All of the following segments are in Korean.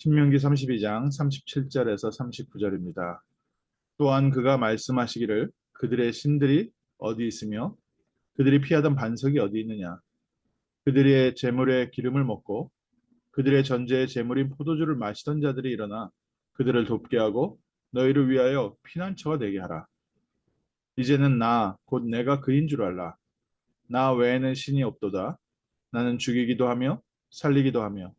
신명기 32장 37절에서 39절입니다. 또한 그가 말씀하시기를 그들의 신들이 어디 있으며 그들이 피하던 반석이 어디 있느냐. 그들의 재물의 기름을 먹고 그들의 전제의 재물인 포도주를 마시던 자들이 일어나 그들을 돕게 하고 너희를 위하여 피난처가 되게 하라. 이제는 나 곧 내가 그인 줄 알라. 나 외에는 신이 없도다. 나는 죽이기도 하며 살리기도 하며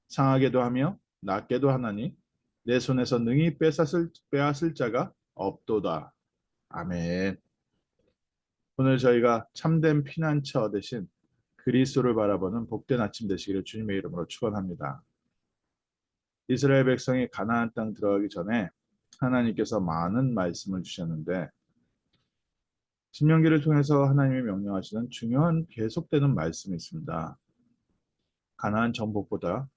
상하게도 하며 낫게도 하나니 내 손에서 능히 빼앗을 자가 없도다. 아멘. 오늘 저희가 참된 피난처 대신 그리스도를 바라보는 복된 아침 되시기를 주님의 이름으로 축원합니다. 이스라엘 백성이 가나안 땅 들어가기 전에 하나님께서 많은 말씀을 주셨는데 신명기를 통해서 하나님이 명령하시는 중요한 계속되는 말씀이 있습니다. 가나안 정복보다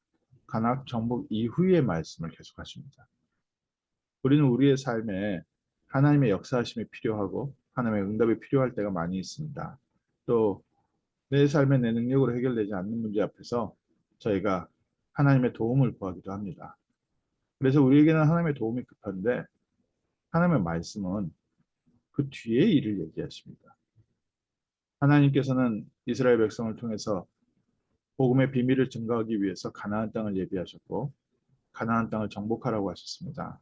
가나안 정복 이후의 말씀을 계속하십니다. 우리는 우리의 삶에 하나님의 역사하심이 필요하고 하나님의 응답이 필요할 때가 많이 있습니다. 또 내 삶의 내 능력으로 해결되지 않는 문제 앞에서 저희가 하나님의 도움을 구하기도 합니다. 그래서 우리에게는 하나님의 도움이 급한데 하나님의 말씀은 그 뒤에 일을 얘기하십니다. 하나님께서는 이스라엘 백성을 통해서 복음의 비밀을 증거하기 위해서 가나안 땅을 예비하셨고 가나안 땅을 정복하라고 하셨습니다.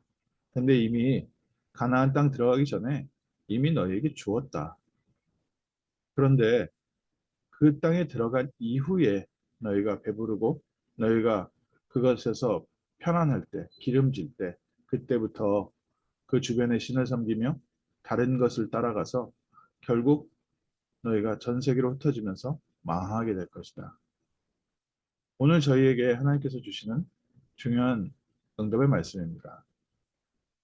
근데 이미 가나안 땅 들어가기 전에 이미 너희에게 주었다. 그런데 그 땅에 들어간 이후에 너희가 배부르고 너희가 그것에서 편안할 때, 기름질 때, 그때부터 그 주변의 신을 섬기며 다른 것을 따라가서 결국 너희가 전 세계로 흩어지면서 망하게 될 것이다. 오늘 저희에게 하나님께서 주시는 중요한 응답의 말씀입니다.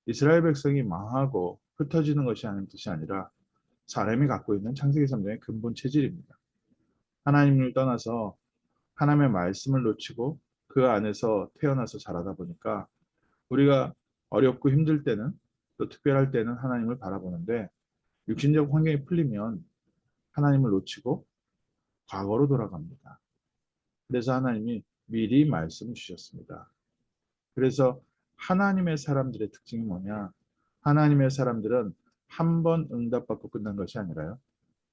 이스라엘 백성이 망하고 흩어지는 것이 아닌 뜻이 아니라 사람이 갖고 있는 창세기 3장의 근본 체질입니다. 하나님을 떠나서 하나님의 말씀을 놓치고 그 안에서 태어나서 자라다 보니까 우리가 어렵고 힘들 때는 또 특별할 때는 하나님을 바라보는데 육신적 환경이 풀리면 하나님을 놓치고 과거로 돌아갑니다. 그래서 하나님이 미리 말씀 주셨습니다. 그래서 하나님의 사람들의 특징이 뭐냐? 하나님의 사람들은 한 번 응답받고 끝난 것이 아니라요.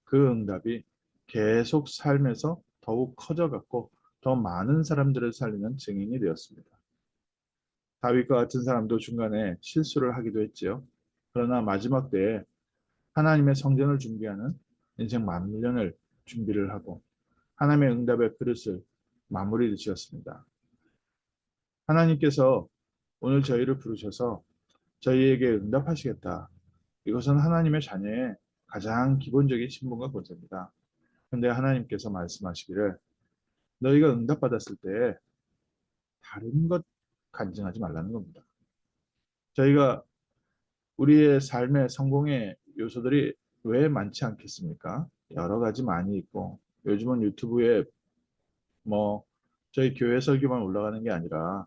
그 응답이 계속 삶에서 더욱 커져갔고 더 많은 사람들을 살리는 증인이 되었습니다. 다윗과 같은 사람도 중간에 실수를 하기도 했지요. 그러나 마지막 때에 하나님의 성전을 준비하는 인생 만년을 준비를 하고 하나님의 응답의 그릇을 마무리 지었습니다. 하나님께서 오늘 저희를 부르셔서 저희에게 응답하시겠다. 이것은 하나님의 자녀의 가장 기본적인 신분과 권세입니다. 그런데 하나님께서 말씀하시기를 너희가 응답받았을 때 다른 것 간증하지 말라는 겁니다. 저희가 우리의 삶의 성공의 요소들이 왜 많지 않겠습니까? 여러 가지 많이 있고 요즘은 유튜브에 뭐 저희 교회 설교만 올라가는 게 아니라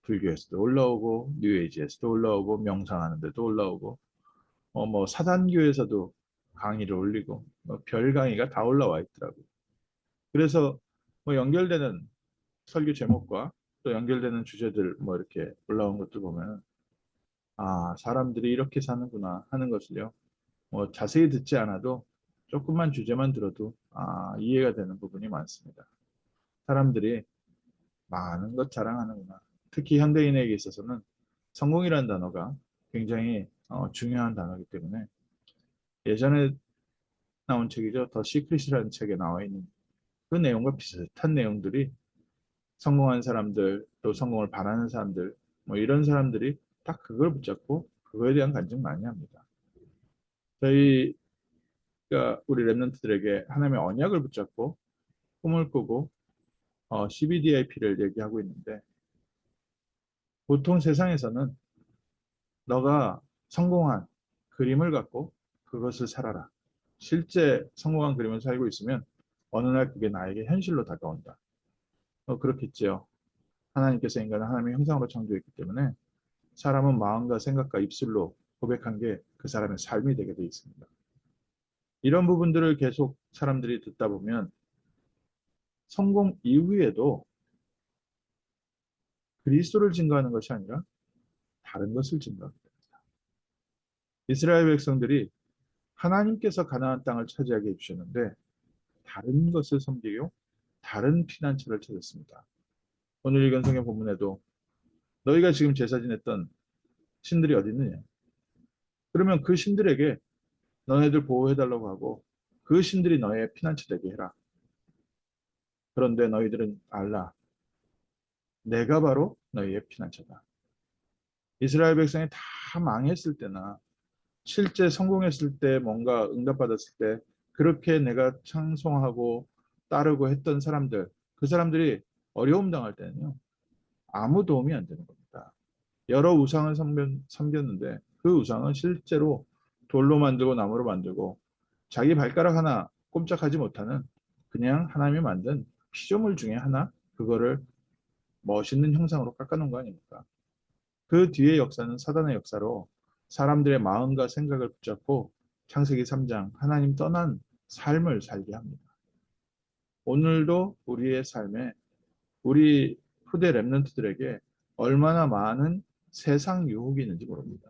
불교에서도 올라오고 뉴에이지에서도 올라오고 명상하는 데도 올라오고 뭐 사단교에서도 강의를 올리고 별 강의가 다 올라와 있더라고요. 그래서 뭐 연결되는 설교 제목과 또 연결되는 주제들 뭐 이렇게 올라온 것들 보면 아 사람들이 이렇게 사는구나 하는 것을요. 뭐 자세히 듣지 않아도 조금만 주제만 들어도 아 이해가 되는 부분이 많습니다. 사람들이 많은 것 자랑하는구나. 특히 현대인에게 있어서는 성공이라는 단어가 굉장히 중요한 단어이기 때문에 예전에 나온 책이죠. 더 시크릿이라는 책에 나와 있는 그 내용과 비슷한 내용들이 성공한 사람들, 또 성공을 바라는 사람들, 뭐 이런 사람들이 딱 그걸 붙잡고 그거에 대한 간증 많이 합니다. 저희가 우리 랩런트들에게 하나님의 언약을 붙잡고 꿈을 꾸고 CBDIP를 얘기하고 있는데 보통 세상에서는 너가 성공한 그림을 갖고 그것을 살아라. 실제 성공한 그림을 살고 있으면 어느 날 그게 나에게 현실로 다가온다. 그렇겠지요. 하나님께서 인간을 하나님의 형상으로 창조했기 때문에 사람은 마음과 생각과 입술로 고백한 게 그 사람의 삶이 되게 돼 있습니다. 이런 부분들을 계속 사람들이 듣다 보면 성공 이후에도 그리스도를 증거하는 것이 아니라 다른 것을 증거합니다. 이스라엘 백성들이 하나님께서 가나안 땅을 차지하게 해주셨는데 다른 것을 섬기고 다른 피난처를 찾았습니다. 오늘 읽은 성경 본문에도 너희가 지금 제사 지냈던 신들이 어디 있느냐? 그러면 그 신들에게 너네들 보호해달라고 하고 그 신들이 너의 피난처 되게 해라. 그런데 너희들은 알라. 내가 바로 너희의 피난처다. 이스라엘 백성이 다 망했을 때나 실제 성공했을 때 뭔가 응답받았을 때 그렇게 내가 찬송하고 따르고 했던 사람들, 그 사람들이 어려움 당할 때는요. 아무 도움이 안 되는 겁니다. 여러 우상을 섬겼는데 그 우상은 실제로 돌로 만들고 나무로 만들고 자기 발가락 하나 꼼짝하지 못하는 그냥 하나님이 만든 피조물 중에 하나 그거를 멋있는 형상으로 깎아놓은 거 아닙니까? 그 뒤의 역사는 사단의 역사로 사람들의 마음과 생각을 붙잡고 창세기 3장 하나님 떠난 삶을 살게 합니다. 오늘도 우리의 삶에 우리 후대 랩런트들에게 얼마나 많은 세상 유혹이 있는지 모릅니다.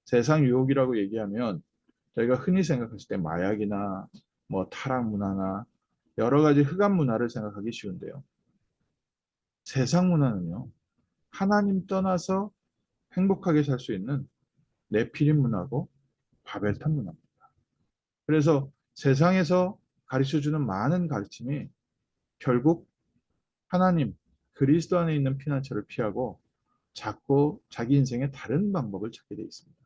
세상 유혹이라고 얘기하면 저희가 흔히 생각했을 때 마약이나 뭐 타락 문화나 여러 가지 흑암 문화를 생각하기 쉬운데요. 세상 문화는요. 하나님 떠나서 행복하게 살 수 있는 네피림 문화고 바벨탑 문화입니다. 그래서 세상에서 가르쳐주는 많은 가르침이 결국 하나님, 그리스도 안에 있는 피난처를 피하고 자꾸 자기 인생의 다른 방법을 찾게 되어 있습니다.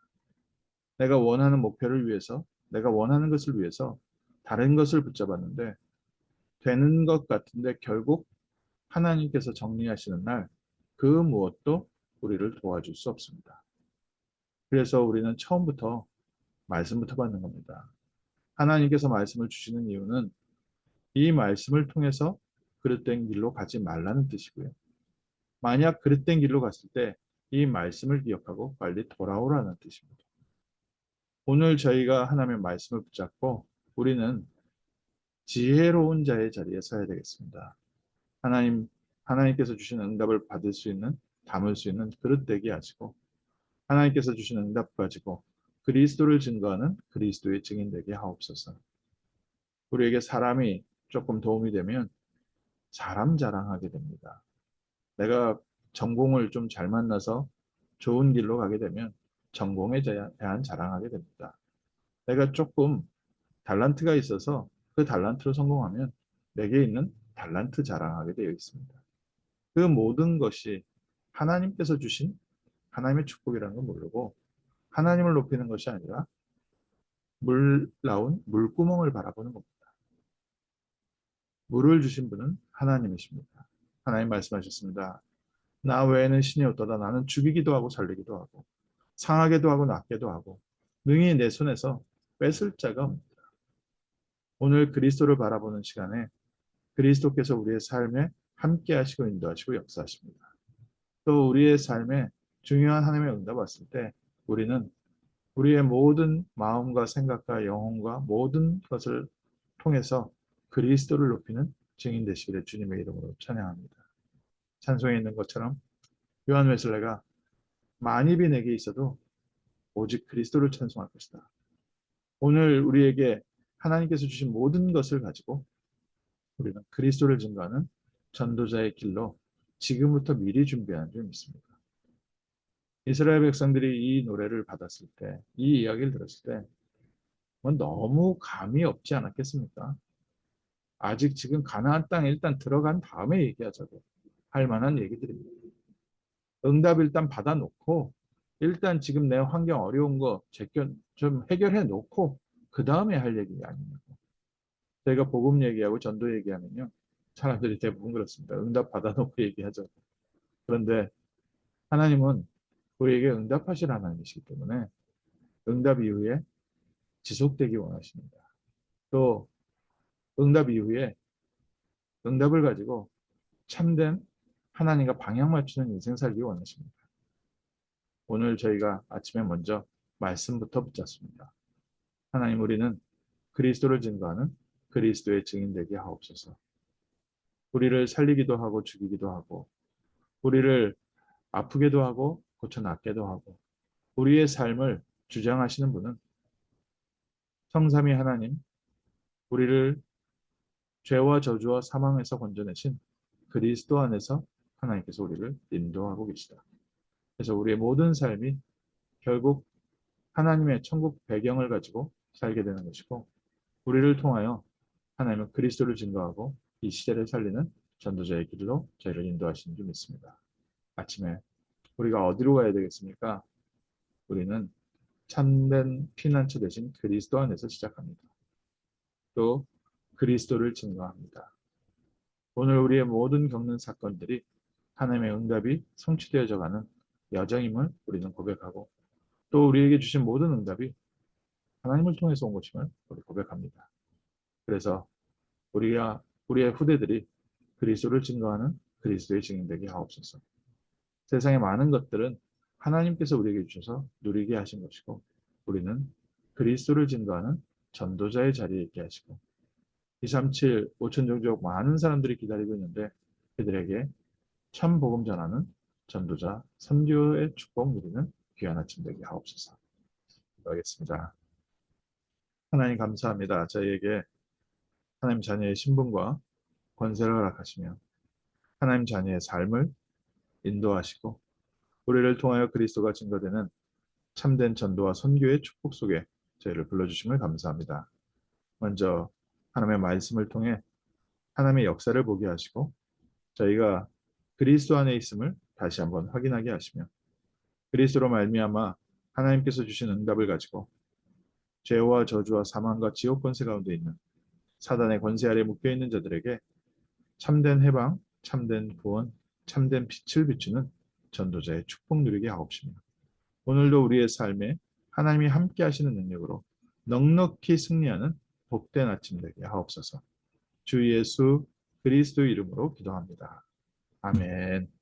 내가 원하는 목표를 위해서, 내가 원하는 것을 위해서 다른 것을 붙잡았는데 되는 것 같은데 결국 하나님께서 정리하시는 날 그 무엇도 우리를 도와줄 수 없습니다. 그래서 우리는 처음부터 말씀부터 받는 겁니다. 하나님께서 말씀을 주시는 이유는 이 말씀을 통해서 그릇된 길로 가지 말라는 뜻이고요. 만약 그릇된 길로 갔을 때 이 말씀을 기억하고 빨리 돌아오라는 뜻입니다. 오늘 저희가 하나님의 말씀을 붙잡고 우리는 지혜로운 자의 자리에 서야 되겠습니다. 하나님께서 주시는 응답을 받을 수 있는, 담을 수 있는 그릇 되게 하시고 하나님께서 주시는 응답 가지고 그리스도를 증거하는 그리스도의 증인 되게 하옵소서. 우리에게 사람이 조금 도움이 되면 사람 자랑하게 됩니다. 내가 전공을 좀 잘 만나서 좋은 길로 가게 되면 전공에 대한 자랑하게 됩니다. 내가 조금 달란트가 있어서 그 달란트로 성공하면 내게 있는 달란트 자랑하게 되어 있습니다. 그 모든 것이 하나님께서 주신 하나님의 축복이라는 걸 모르고 하나님을 높이는 것이 아니라 물 나온 물구멍을 바라보는 겁니다. 물을 주신 분은 하나님이십니다. 하나님 말씀하셨습니다. 나 외에는 신이 없도다. 나는 죽이기도 하고 살리기도 하고 상하게도 하고 낫게도 하고 능히 내 손에서 뺏을 자가 없습니다. 오늘 그리스도를 바라보는 시간에 그리스도께서 우리의 삶에 함께 하시고 인도하시고 역사하십니다. 또 우리의 삶에 중요한 하나님의 응답 왔을 때 우리는 우리의 모든 마음과 생각과 영혼과 모든 것을 통해서 그리스도를 높이는 증인 되시기를 주님의 이름으로 찬양합니다. 찬송에 있는 것처럼 요한 웨슬레가 만입이 내게 있어도 오직 그리스도를 찬송할 것이다. 오늘 우리에게 하나님께서 주신 모든 것을 가지고 우리는 그리스도를 증거하는 전도자의 길로 지금부터 미리 준비하는 줄 믿습니다. 이스라엘 백성들이 이 노래를 받았을 때, 이 이야기를 들었을 때 너무 감이 없지 않았겠습니까? 아직 지금 가나안 땅에 일단 들어간 다음에 얘기하자고 할 만한 얘기들입니다. 응답 일단 받아놓고 일단 지금 내 환경 어려운 거 좀 해결해 놓고 그 다음에 할 얘기가 아니냐고. 저희가 복음 얘기하고 전도 얘기하면요. 사람들이 대부분 그렇습니다. 응답 받아놓고 얘기하죠. 그런데 하나님은 우리에게 응답하실 하나님이시기 때문에 응답 이후에 지속되기 원하십니다. 또 응답 이후에 응답을 가지고 참된 하나님과 방향 맞추는 인생 살기 원하십니다. 오늘 저희가 아침에 먼저 말씀부터 붙잡습니다. 하나님 우리는 그리스도를 증거하는 그리스도의 증인 되게 하옵소서. 우리를 살리기도 하고 죽이기도 하고 우리를 아프게도 하고 고쳐 낫게도 하고 우리의 삶을 주장하시는 분은 성삼위 하나님, 우리를 죄와 저주와 사망에서 건져내신 그리스도 안에서 하나님께서 우리를 인도하고 계시다. 그래서 우리의 모든 삶이 결국 하나님의 천국 배경을 가지고 살게 되는 것이고 우리를 통하여 하나님은 그리스도를 증거하고 이 시대를 살리는 전도자의 길로 저희를 인도하시는 줄 믿습니다. 아침에 우리가 어디로 가야 되겠습니까? 우리는 참된 피난처 되신 그리스도 안에서 시작합니다. 또 그리스도를 증거합니다. 오늘 우리의 모든 겪는 사건들이 하나님의 응답이 성취되어져 가는 여정임을 우리는 고백하고 또 우리에게 주신 모든 응답이 하나님을 통해서 온 것임을 우리 고백합니다. 그래서 우리의 후대들이 그리스도를 증거하는 그리스도의 증인되게 하옵소서. 세상의 많은 것들은 하나님께서 우리에게 주셔서 누리게 하신 것이고 우리는 그리스도를 증거하는 전도자의 자리에 있게 하시고 237, 5천 종족 많은 사람들이 기다리고 있는데 그들에게 참 복음 전하는 전도자, 선교의 축복 누리는 귀한 아침 되게 하옵소서. 기도하겠습니다. 하나님 감사합니다. 저희에게 하나님 자녀의 신분과 권세를 허락하시며 하나님 자녀의 삶을 인도하시고 우리를 통하여 그리스도가 증거되는 참된 전도와 선교의 축복 속에 저희를 불러주심을 감사합니다. 먼저 하나님의 말씀을 통해 하나님의 역사를 보게 하시고 저희가 그리스도 안에 있음을 다시 한번 확인하게 하시며 그리스도로 말미암아 하나님께서 주신 응답을 가지고 죄와 저주와 사망과 지옥 권세 가운데 있는 사단의 권세 아래 묶여 있는 자들에게 참된 해방, 참된 구원, 참된 빛을 비추는 전도자의 축복 누리게 하옵시며 오늘도 우리의 삶에 하나님이 함께 하시는 능력으로 넉넉히 승리하는 복된 아침 되게 하옵소서. 주 예수 그리스도 이름으로 기도합니다. 아멘.